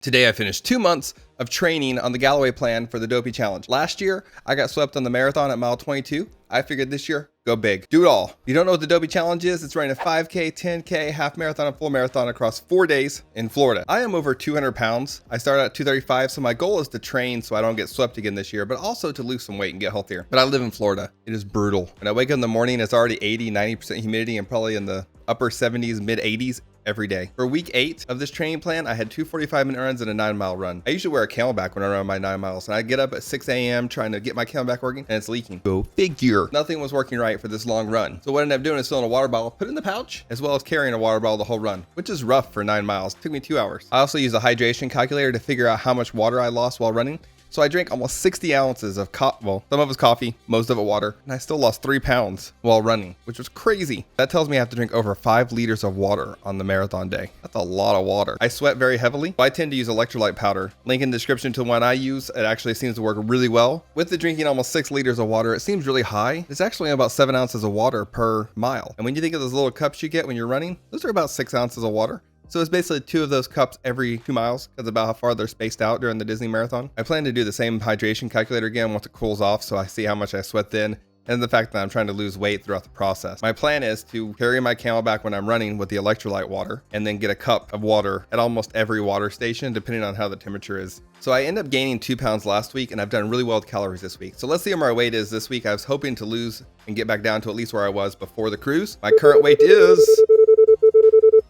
Today I finished 2 months of training on the Galloway plan for the Dopey Challenge. Last year, I got swept on the marathon at mile 22. I figured this year, go big. Do it all. If you don't know what the Dopey Challenge is, it's running a 5K, 10K, half marathon, and full marathon across 4 days in Florida. I am over 200 pounds. I started at 235, so my goal is to train so I don't get swept again this year, but also to lose some weight and get healthier. But I live in Florida. It is brutal. When I wake up in the morning, it's already 80, 90% humidity and probably in the upper 70s, mid 80s. Every day. For week 8 of this training plan, I had 2 45-minute runs and a 9-mile run. I usually wear a Camelback when I run my 9 miles, and I get up at 6 a.m. trying to get my Camelback working, and it's leaking. Go figure. Nothing was working right for this long run. So what I ended up doing is filling a water bottle, put it in the pouch, as well as carrying a water bottle the whole run, which is rough for 9 miles. It took me 2 hours. I also used a hydration calculator to figure out how much water I lost while running. So I drank almost 60 ounces of some of it was coffee, most of it water, and I still lost 3 pounds while running, which was crazy. That tells me I have to drink over 5 liters of water on the marathon day. That's a lot of water. I sweat very heavily, but I tend to use electrolyte powder. Link in the description to one I use. It actually seems to work really well. With the drinking almost 6 liters of water, it seems really high. It's actually about 7 ounces of water per mile. And when you think of those little cups you get when you're running, those are about 6 ounces of water. So it's basically 2 of those cups every 2 miles, because about how far they're spaced out during the Disney Marathon. I plan to do the same hydration calculator again once it cools off, so I see how much I sweat then, and the fact that I'm trying to lose weight throughout the process. My plan is to carry my Camelback when I'm running with the electrolyte water, and then get a cup of water at almost every water station, depending on how the temperature is. So I ended up gaining 2 pounds last week, and I've done really well with calories this week. So let's see where my weight is this week. I was hoping to lose and get back down to at least where I was before the cruise. My current weight is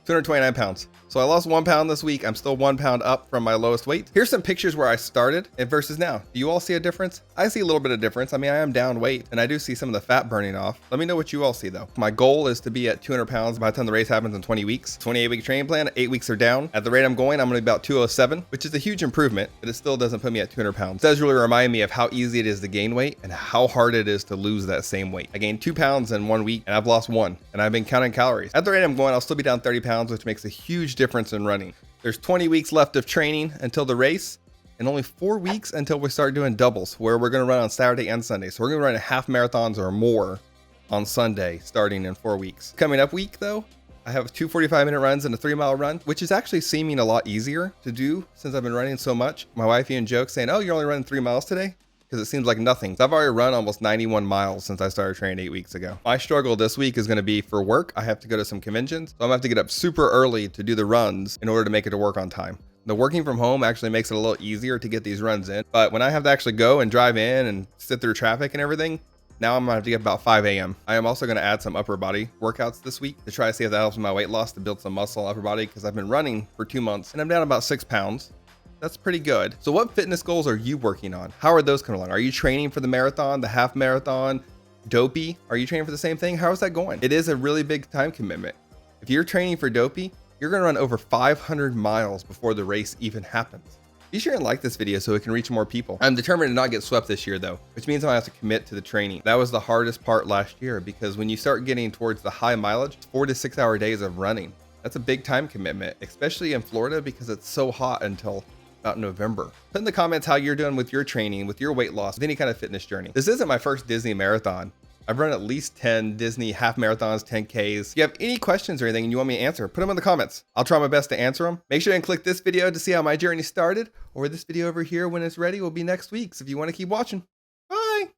229 pounds. So I lost 1 pound this week. I'm still 1 pound up from my lowest weight. Here's some pictures where I started and versus now. Do you all see a difference? I see a little bit of difference. I mean, I am down weight and I do see some of the fat burning off. Let me know what you all see though. My goal is to be at 200 pounds by the time the race happens in 20 weeks. 28-week training plan, 8 weeks are down. At the rate I'm going, I'm gonna be about 207, which is a huge improvement, but it still doesn't put me at 200 pounds. It does really remind me of how easy it is to gain weight and how hard it is to lose that same weight. I gained 2 pounds in 1 week and I've lost 1, and I've been counting calories. At the rate I'm going, I'll still be down 30 pounds, which makes a huge difference in running. There's 20 weeks left of training until the race, and only 4 weeks until we start doing doubles, where we're going to run on Saturday and Sunday. So we're going to run half marathons or more on Sunday, starting in 4 weeks. Coming up week though, I have 2 45-minute runs and a 3-mile run, which is actually seeming a lot easier to do since I've been running so much. My wife even jokes saying, "Oh, you're only running 3 miles today?" Because it seems like nothing. So I've already run almost 91 miles since I started training 8 weeks ago. My struggle this week is gonna be for work. I have to go to some conventions. So I'm gonna have to get up super early to do the runs in order to make it to work on time. The working from home actually makes it a little easier to get these runs in. But when I have to actually go and drive in and sit through traffic and everything, now I'm gonna have to get about 5 a.m. I am also gonna add some upper body workouts this week to try to see if that helps with my weight loss, to build some muscle upper body, because I've been running for 2 months and I'm down about 6 pounds. That's pretty good. So what fitness goals are you working on? How are those coming along? Are you training for the marathon, the half marathon, Dopey? Are you training for the same thing? How is that going? It is a really big time commitment. If you're training for Dopey, you're gonna run over 500 miles before the race even happens. Be sure and like this video so it can reach more people. I'm determined to not get swept this year though, which means I have to commit to the training. That was the hardest part last year, because when you start getting towards the high mileage, 4 to 6 hour days of running, that's a big time commitment, especially in Florida because it's so hot until about November. Put in the comments how you're doing with your training, with your weight loss, with any kind of fitness journey. This isn't my first Disney marathon. I've run at least 10 Disney half marathons, 10Ks. If you have any questions or anything and you want me to answer, put them in the comments. I'll try my best to answer them. Make sure and click this video to see how my journey started, or this video over here when it's ready will be next week. So if you want to keep watching.